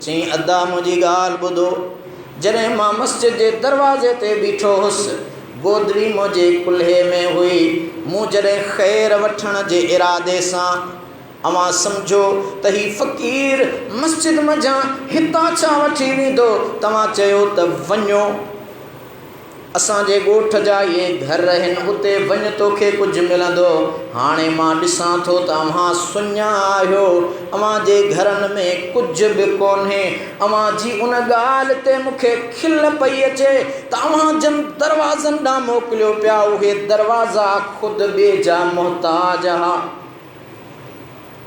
चई अदा मुंहिंजी ॻाल्हि ॿुधो, जॾहिं मां मस्जिद जे दरवाज़े ते बीठो हुउसि, गोदड़ी मुंहिंजे कुल्हे में हुई, मूं जॾहिं ख़ैर वठण जे इरादे सां, अवां सम्झो त ही फ़क़ीर मस्जिद मंझां हितां छा वठी वेंदो? तव्हां चयो त वञो असांजे ॻोठ जा इहे घर आहिनि, उते वञ तोखे कुझु मिलंदो। हाणे मां ॾिसां थो त अव्हां सुञा आहियो, अव्हां जे घरनि में कुझु बि कोन्हे। अव्हां जी उन ॻाल्हि ते मूंखे खिल पई अचे त अव्हां जन दरवाज़नि ॾांहुं मोकिलियो पिया, उहे दरवाज़ा ख़ुदि ॿिए जा मुहताज हुआ।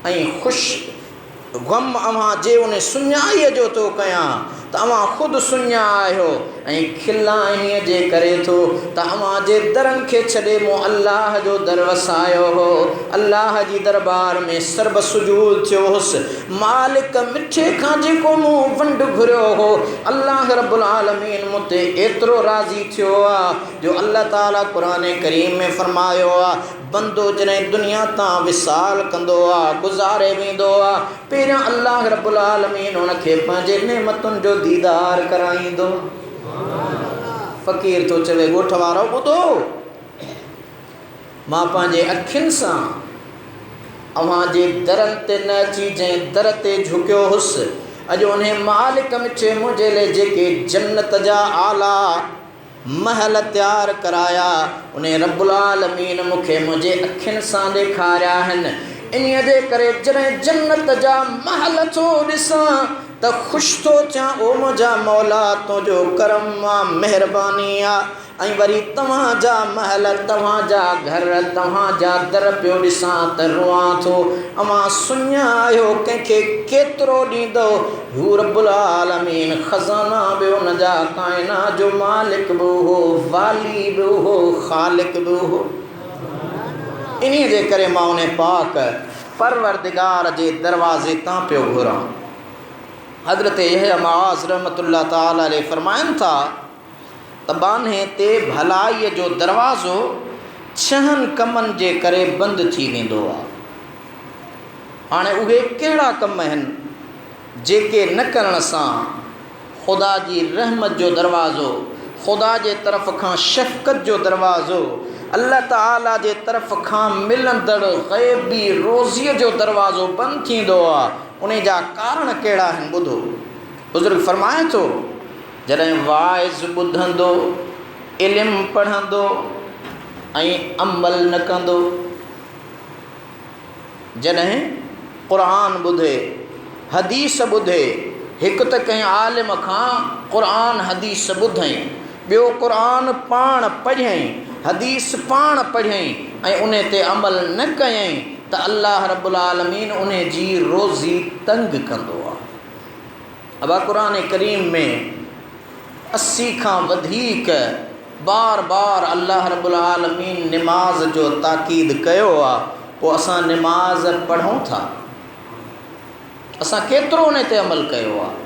ऐं ख़ुशि ग़म अव्हां जे उन सुञाईअ जो थो कयां त अव्हां ख़ुदि सुञा आहियो, ऐं खिला इन्हीअ जे करे थो त अव्हां जे दरनि खे छॾे मूं अल्लाह जो दर वसायो हो, अल्लाह जी दरबार में सर्ब सुजूद थियो हुउसि। मालिक मिठे खां जेको मूं वंड घुरियो हो, अल्लाह रब्बुल आलमीन मूं ते एतिरो राज़ी थियो आहे जो अल्लाह ताला क़ुरान करीम में फरमायो आहे, बंदो जॾहिं दुनिया तां विसाल कंदो आहे, गुज़ारे वेंदो आहे, पहिरियां अल्लाह रब्बुल आलमीन हुनखे पंहिंजे नेमतुनि जो दीदार कराईंदो। फ़क़ीर थो चवे ॻोठ वारो ॿुधो, मां पंहिंजे अखियुनि सां अव्हां जे दरनि ते न अची जंहिं दर ते झुकियो हुउसि, अॼु उन मालिक मिठे मुंहिंजे लाइ जेके जन्नत जा आला महल तैयार कराया उन्हें रब्बुल आलमीन मुखे मुझे अखिन सां ॾेखारिया आहिनि। इन्हीअ जे करे जॾहिं जन्नत जा महल थो ॾिसां त ख़ुशि थो थियां, ओ मुंहिंजा मौला तुंहिंजो करम आहे, महिरबानी आहे। ऐं वरी तव्हांजा महल, तव्हांजा घर, तव्हांजा दर पियो ॾिसां त रुआं थो। अवां सुञायो कंहिंखे केतिरो ॾींदो, हू रब्बुल आलमीन ख़ज़ाना बि हुन जा, काइनात जो मालिक बि हो, वाली बि हो, ख़ालिक बि हो। इन्हीअ जे करे मां उन पाक परवरदिगार जे दरवाज़े तां पियो घुरां। हज़रत यहया मुआज़ रहमतुल्लाह ताला अलैहि फरमाइनि था त बान्हे ते भलाईअ जो दरवाज़ो 6 कमनि जे करे बंदि थी वेंदो आहे। हाणे उहे कहिड़ा कम आहिनि जेके न करण सां ख़ुदा जी रहमत जो दरवाज़ो, ख़ुदा जे तरफ़ खां शफ़क़त जो दरवाज़ो, अल्लाह ताला जे तरफ़ खां मिलंदड़ ग़ैबी रोज़ीअ जो दरवाज़ो बंदि थींदो आहे। उन जा कारण कहिड़ा आहिनि ॿुधो। बुज़ुर्ग फरमाए थो, जॾहिं वाइज़ ॿुधंदो, इल्मु पढ़ंदो ऐं अमल न कंदो, जॾहिं क़ुरान ॿुधे, हदीस ॿुधे, हिकु त कंहिं आलिम खां क़ुरान हदीस ॿुधई, ॿियो क़ुरान पाण पढ़ियई, हदीस पाण पढ़ियई ऐं उन ते अमल न कयई त अल्लाह रब्बुल आलमीन उन जी रोज़ी तंग कंदो आहे। अबा क़ुरान करीम में 80 खां वधीक बार बार अल्लाह रब्बुल आलमीन निमाज़ जो ताकीद कयो आहे। पोइ असां निमाज़ पढ़ूं था, असां केतिरो उन ते अमल कयो आहे।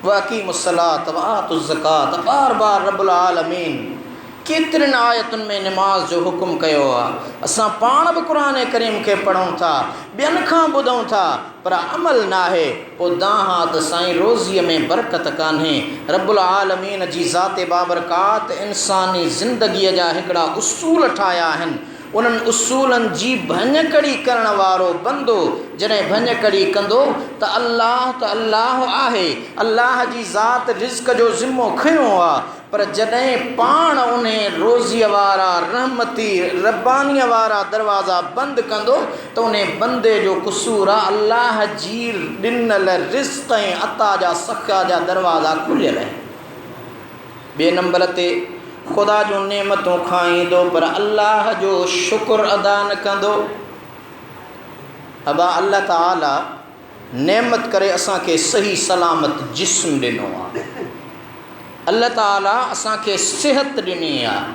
वक़ीमुस्सलात व आतुज़ ज़कात, बार बार रब्बुल आलमीन केतिरनि आयतुनि में निमाज़ जो हुकुम कयो आहे। असां पाण बि क़ुरान करीम खे पढ़ूं था, ॿियनि खां ॿुधूं था, पर अमल न आहे। पोइ दाहा त साईं रोज़ीअ में बरकत कान्हे। रब्बुल आलमीन जी ज़ाते बाबरकात इंसानी ज़िंदगीअ जा हिकिड़ा उसूल ठाहिया आहिनि। उन्हनि उसूलनि जी भञकड़ी करण वारो बंदो जॾहिं भञकड़ी कंदो त अल्लाह आहे, अल्लाह जी ज़ात रिज़्क़ जो ज़िम्मो खयो आहे। पर जॾहिं पाण उन रोज़ीअ वारा रहमती रब्बानीअ वारा दरवाज़ा बंदि कंदो त उन बंदे जो क़सूर आहे। अल्लाह जी ॾिनल रिज़्क़ ऐं अता जा सखा जा दरवाज़ा खुलियल आहिनि। ॿिए नंबर ते ख़ुदा जूं नेमतूं खाईंदो पर अल्लाह जो शुक्र अदा न कंदो। अबा अल्लाह ताला नेमत करे असांखे सही सलामत जिस्म ॾिनो आहे। अल्लाह ताला असांखे सिहत ॾिनी आहे।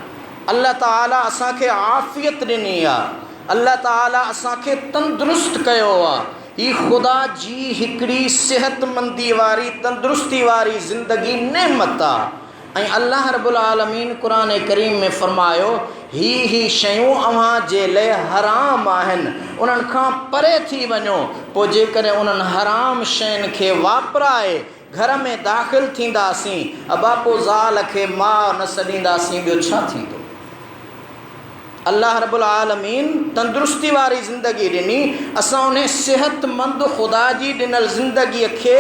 अल्लाह ताला असांखे आफ़ियत ॾिनी आहे। अल्लाह ताला असांखे तंदुरुस्त कयो आहे। ही ख़ुदा जी हिकिड़ी सिहतमंदी वारी, तंदुरुस्ती वारी ज़िंदगी नेमत आहे। ऐं अल्लाह रब्बुल आलमीन क़ुरान करीम में फरमायो, ही शयूं अव्हां जे लाइ हराम आहिनि, उन्हनि खां परे थी वञो। पोइ जेकॾहिं उन्हनि हराम शयुनि खे वापराए घर में दाख़िल थींदासीं, अबा पोइ ज़ाल खे माउ न सॾींदासीं, ॿियो छा थींदो। अल्लाह रब्बुल आलमीन तंदुरुस्ती वारी ज़िंदगी ॾिनी, असां उन सिहतमंद ख़ुदा जी ॾिनल ज़िंदगीअ खे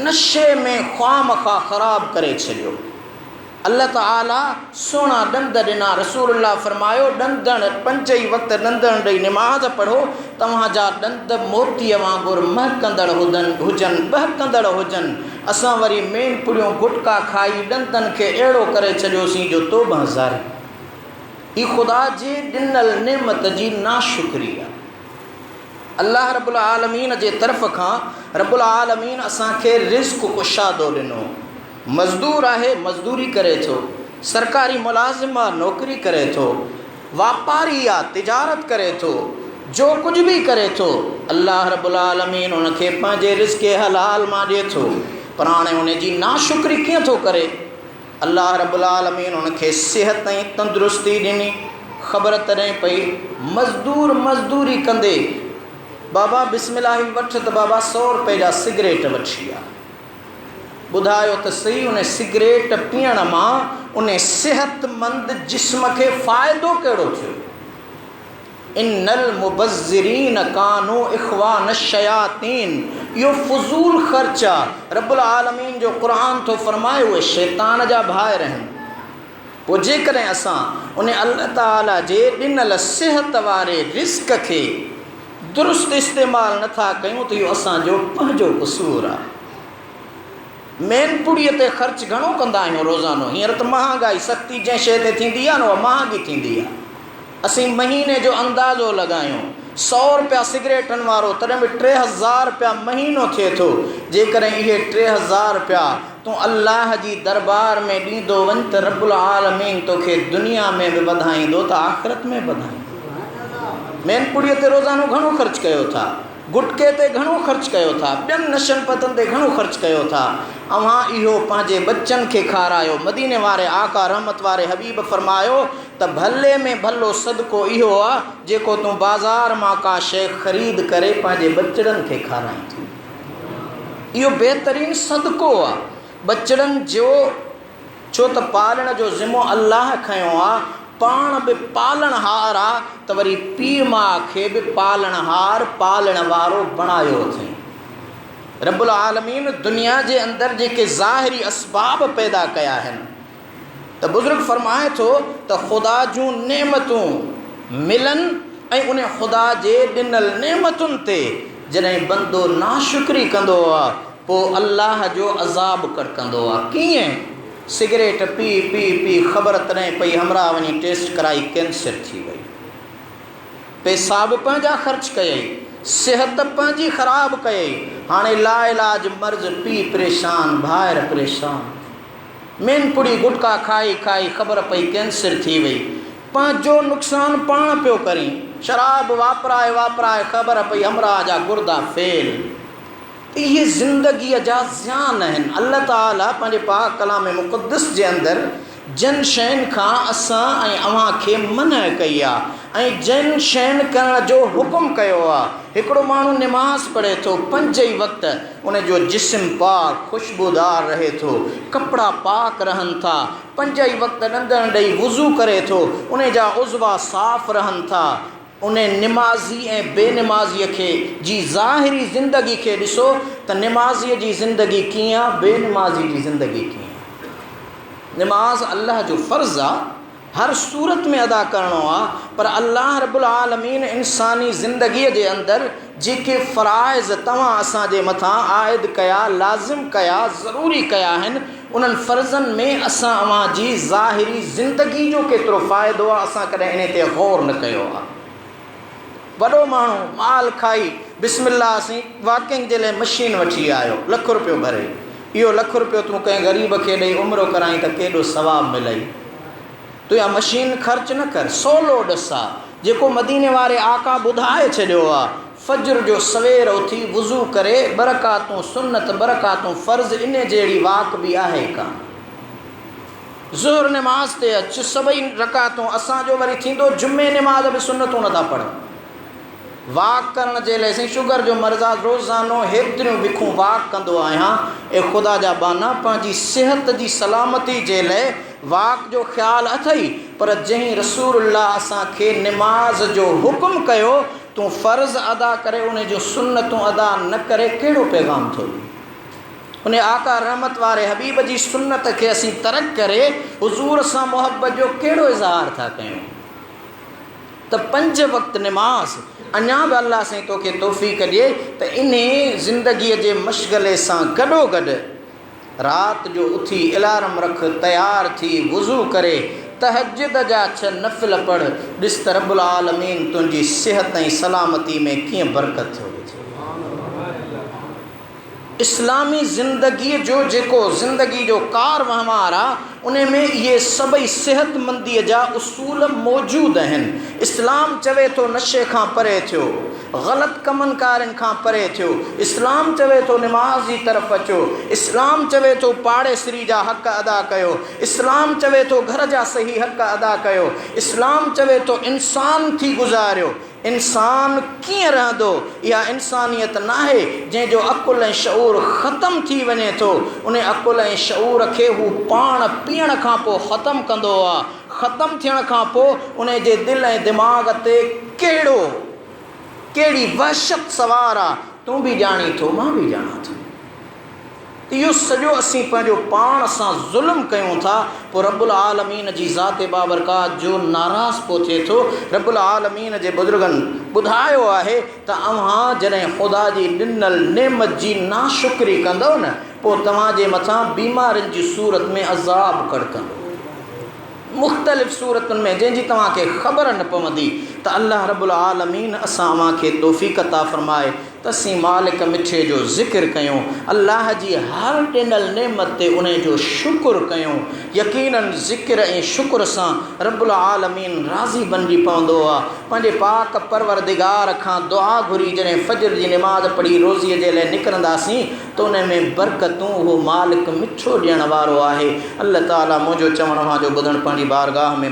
नशे में ख़्वामख़ा ख़राब करे छॾियो। अल्लाह ताला सुहिणा ॾंद ॾिना। रसूलुल्लाह फरमायो, ॾंदड़ 5 ई वक़्त ॾंदड़ ॾेई निमाज़ पढ़ो, तव्हांजा ॾंद मोतीअ वांगुरु महकंदड़ हुजनि, बहकंदड़ हुजनि। असां वरी मेन पुड़ियूं गुटका खाई ॾंदनि खे अहिड़ो करे छॾियोसीं जो तौबा हज़ार। ही ख़ुदा जी ॾिनल नेमत जी नाशुक्री आहे। अल्लाह रब्बुल आलमीन जे तरफ़ खां रब्बुल आलमीन असांखे रिज़्क़ कुशादो ॾिनो। मज़दूर आहे, मज़दूरी करे थो, सरकारी मुलाज़िम आहे, नौकरी करे थो, वापारी आहे, तिजारत करे थो, जो कुझु बि करे थो, अल्लाह रब्बुल आलमीन उनखे पंहिंजे रिज़्क़ हलाल मां ॾिए थो। पर हाणे उन जी नाशुक्री कीअं थो करे। अल्लाह रब्बुल आलमीन उनखे सिहत ऐं तंदुरुस्ती ॾिनी। ख़बर तॾहिं पई मज़दूर मज़दूरी कंदे बाबा बिस्मिल्लाह वठ त बाबा 100 रुपए जा सिगरेट वठी आहे। ॿुधायो त सही, उन सिगरेट पीअण मां उन सिहतमंद जिस्म खे फ़ाइदो कहिड़ो थियो। इन्नल मुबज़्ज़िरीन कानू इख़वान शयातीन, इहो फ़ुज़ूल ख़र्च आहे। रब्बुल आलमीन जो क़ुरान थो फरमाए उहे शैतान जा भाइर आहिनि। पोइ जेकॾहिं असां उन अल्लाह ताला जे ॾिनल सिहत वारे रिस्क खे दुरुस्त इस्तेमालु नथा कयूं त इहो असांजो पंहिंजो क़सूरु आहे। मेन पुड़ीअ ते ख़र्चु घणो कंदा आहियूं रोज़ानो। हींअर त महांगाई सख़्ती जंहिं शइ ते थींदी आहे न उहा महांगी थींदी आहे। असीं महीने जो अंदाज़ो लॻायूं 100 रुपया सिगरेटनि वारो तॾहिं बि 3000 रुपया महीनो थिए थो। जेकॾहिं इहे 3000 रुपया तूं अल्लाह जी दरबार में ॾींदो वञ त रब्बुल आलमीन तोखे दुनिया में बि वधाईंदो त आख़िरत में वधाईंदो। मेन पुड़ीअ ते रोज़ानो घणो ख़र्चु कयो था, गुटके ते घणो ख़र्चु कयो था, ॿियनि नशनि पतनि ते घणो ख़र्चु कयो था। अव्हां इहो पंहिंजे बच्चनि खे खारायो। मदीने वारे आका रहमत वारे हबीब फरमायो त भले में भलो सदको इहो आहे जेको तूं बाज़ार मां का शइ ख़रीद करे पंहिंजे बचड़नि खे खाराईं थी। इहो बहितरीनु सदको आहे बचड़नि जो, छो त पालण जो ज़िमो अल्लाह खयो आहे। पाण बि पालणहार आहे त वरी पीउ माउ खे बि पालणहार पालण वारो बणायो अथई। रब्बुल आलमीन दुनिया जे अंदरि जेके ज़ाहिरी असबाब पैदा कया आहिनि त बुज़ुर्ग फरमाए थो त ख़ुदा जूं नेमतूं मिलनि ऐं उन ख़ुदा जे ॾिनल नेमतुनि ते जॾहिं बंदो नाशुक्री कंदो आहे पोइ अल्लाह जो अज़ाब कड़कंदो आहे। कीअं? सिगरेट पी पी पी ख़बर तॾहिं पई हमरा वञी टेस्ट कराई कैंसर थी वई। पैसा बि पंहिंजा ख़र्च कयई, सिहत पंहिंजी ख़राबु कयई, हाणे लाइलाज मर्ज़ पी परेशान, भाइर परेशान। मेन पुड़ी गुटका खाई खाई ख़बर पई कैंसर थी वई। पंहिंजो नुक़सानु पाण पियो करी। शराब वापराए वापराए ख़बर पई हमरा जा गुर्दा फेल। इहे ज़िंदगीअ जा ज़ियान आहिनि। अल्लाह ताला पंहिंजे पाक कलाम मुक़द्दस जे अंदरि जिन शयुनि खां असां ऐं अव्हां खे मना कई आहे ऐं जिन शयुनि करण जो हुकुम कयो आहे। हिकिड़ो माण्हू निमाज़ पढ़े थो 5 ई वक़्त, उनजो जिस्म पाक ख़ुशबूदार रहे थो, कपिड़ा पाक रहनि था। 5 ई वक़्त ॾंदण ॾेई वुज़ू करे थो, उन जा उज़वा साफ़ रहनि था। उन निमाज़ी ऐं बेनिमाज़ीअ खे जी ज़ाहिरी ज़िंदगी खे ॾिसो त निमाज़ीअ जी ज़िंदगी कीअं आहे, बेनिमाज़ी जी ज़िंदगी कीअं आहे। निमाज़ अल्लाह जो फ़र्ज़ु आहे, हर सूरत में अदा करिणो आहे। पर अल्लाह रब्बुल आलमीन इंसानी ज़िंदगीअ जे अंदरि जेके फ़राइज़ तव्हां असांजे मथां आइद कया, लाज़िम कया, ज़रूरी कया आहिनि, उन्हनि फ़र्ज़नि में असां अव्हां जी ज़ाहिरी ज़िंदगी जो केतिरो फ़ाइदो आहे असां कॾहिं इन ते ग़ौर न कयो आहे। वॾो माण्हू माल खाई बिस्मिल्लाह असीं वॉकिंग जे लाइ मशीन वठी आयो, $1 रुपयो भरे। इहो $1 रुपयो तूं कंहिं ग़रीब खे ॾेई उमिरो कराई त केॾो सवाबु मिलई। तूं इहा मशीन ख़र्च न कर, सवलो ॾस आहे जेको मदीने वारे आका ॿुधाए छॾियो आहे। फज्र जो सवेर उथी वुज़ू करे बरकातूं सुन्नत बरकातूं फ़र्ज़, इन जहिड़ी वाक बि आहे कान। ज़ुहर निमाज़ ते अचु, सभई रकातूं असांजो वरी थींदो जुमे निमाज़ बि सुन्नतूं नथा पढ़नि। वाक करण जे लाइ साईं शुगर जो मर्ज़ आहे, रोज़ानो हेतिरियूं बिखूं वाक कंदो आहियां। ऐं ख़ुदा जा बाना पंहिंजी सिहत जी सलामती जे लाइ वाक जो ख़्यालु अथई। पर जंहिं रसूलुल्लाह असांखे निमाज़ जो हुकुम कयो तूं फ़र्ज़ अदा करे उन जूं सुन्नतूं अदा न करे, कहिड़ो पैगाम थो ॾे? उन आका रहमत वारे हबीब जी सुन्नत खे असीं तरक करे हुज़ूर सां मुहबत जो कहिड़ो इज़हार था कयूं? त 5 वक़्त निमाज़ अञा बि अल्लाह साईं तोखे तौफ़ीक़ ॾिए त इन ज़िंदगीअ जे मशग़ले सां गॾोगॾु राति जो उथी अलार्म रख, तयारु थी वुज़ू करे तहज्जुद जा 6 नफ़िल पढ़। ॾिस त रब्बुल आलमीन तुंहिंजी सिहत ऐं सलामती में कीअं बरकत थो विझे। इस्लामी ज़िंदगीअ जो जेको ज़िंदगी जो कार वहिंवार आहे उन में इहे सभई सिहतमंदीअ जा उसूल मौजूदु आहिनि। इस्लाम चवे थो नशे खां परे थियो, ग़लति कमनि कारनि खां परे थियो। इस्लाम चवे थो निमाज़ जी तरफ़ अचो। इस्लाम चवे थो पाड़ेसरी जा हक़ अदा कयो। इस्लाम चवे थो घर जा सही हक़ अदा कयो। इस्लाम चवे थो इंसान थी गुज़ारियो। इंसान कीअं रहंदो, इहा इंसानियत नाहे जंहिंजो अकुल ऐं शऊर ख़तमु थी वञे थो। उन अकुल ऐं शऊर खे हू पाण पीअण खां पोइ ख़तमु कंदो आहे। ख़तमु थियण खां पोइ उन जे दिलि ऐं दिमाग़ ते कहिड़ी वहशत सवार आहे, तूं बि ॼाणी थो, मां बि ॼाणां थो। इहो सॼो असीं पंहिंजो पाण सां ज़ुल्म कयूं था, पोइ रब्बुल आलमीन जी ज़ात बाबरकात जो नाराज़ पोइ थिए थो। रब्बुल आलमीन जे बुज़ुर्गनि ॿुधायो आहे त अव्हां जॾहिं ख़ुदा जी ॾिनल नेमत जी नाशुक्री कंदव न, पोइ तव्हांजे मथां बीमारियुनि जी सूरत में अज़ाब कड़कंदो, मुख़्तलिफ़ सूरतुनि में जंहिंजी तव्हांखे ख़बर न पवंदी। त अल्लाह रब्बुल आलमीन असां अव्हांखे तौफ़ीक़ अता फ़रमाए त असीं मालिक मिठे जो ज़िक्र कयूं, अल्लाह जी हर ॾिनल नेमत ते उन जो शुक्र कयूं। यकीनन ज़िक्र ऐं शुक्र सां रब्बुल आलमीन राज़ी बणिजी पवंदो आहे। पंहिंजे पाक परवरदिगार खां दुआ घुरी जॾहिं फ़जर जी निमाज़ पढ़ी रोज़ीअ जे लाइ निकिरंदासीं त उन में बरकतूं उहो मालिक मिठो ॾियण वारो आहे। अल्लाह ताला मुंहिंजो चवण जो ॿुधण पंहिंजी बारगाह में